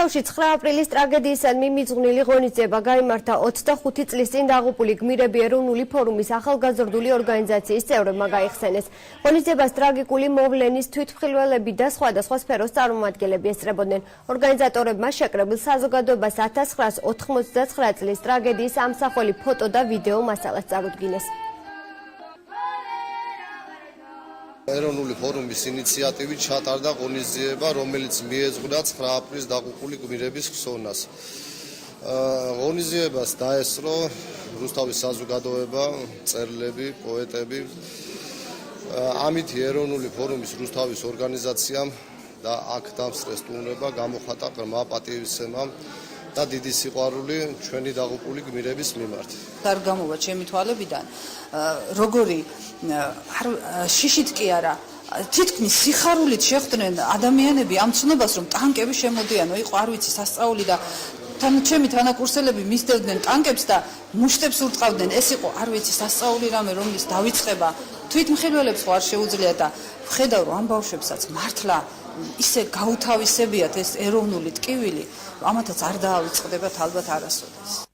თავში 9 აპრილის ტრაგედიისადმი მიძღვნილი ღონისძიება გაიმართა 25 წლის წინ დაღუპული გმირები ეროვნული ფორუმის ახალგაზრდული ორგანიზაციის წევრებმა გაიხსენეს. ღონისძიებას ტრაგიკული მოვლენის თვითმხილველები და სხვადასხვა სფეროს წარმომადგენლები ესწრებოდნენ. ორგანიზატორებმა შეკრებილ საზოგადოებას 1999 წლის ტრაგედიის ამსახველი ფოტო და ვიდეო მასალას წარუდგინეს. ეროვნული ფორუმის ინიციატივით ჩატარდა ღონისძიება, რომელიც მიეძღვნა 9 აპრილის დაღუპული გმირების ხსოვნას. ღონისძიებას დაესწრო რუსთავის საზოგადოება, მწერლები, პოეტები. ამით ეროვნული ფორუმის რუსთავის ორგანიზაციამ და აქ დამსწრეს სტუმრობა გამოხატა ღრმა პატივისცემა და დიდი სიყვარული ჩვენი დაღუპული გმირების მიმართ. არ გამოვა ჩემი თვალებიდან როგორი შიშით კი არა თითქმის სიხარულით შეხვდნენ ადამიანები ამ ცნობას რომ ტანკები შემოდიანო იყო არ ვიცი სასწაული და ჩემი თანაკურსელები მისდევდნენ ტანკებს და მუშტებს ურტყავდნენ ეს იყო არ ვიცი სასწაული რამე რომლის დავიწყება თვითმხილველებს ხო არ შეუძლია და ხედავ რომ ამ ბავშვებსაც მართლა ისე გაუთავისებიათ ეს ეროვნული ტკივილი ამათაც არ დაავიწყდებათ ალბათ არასოდეს.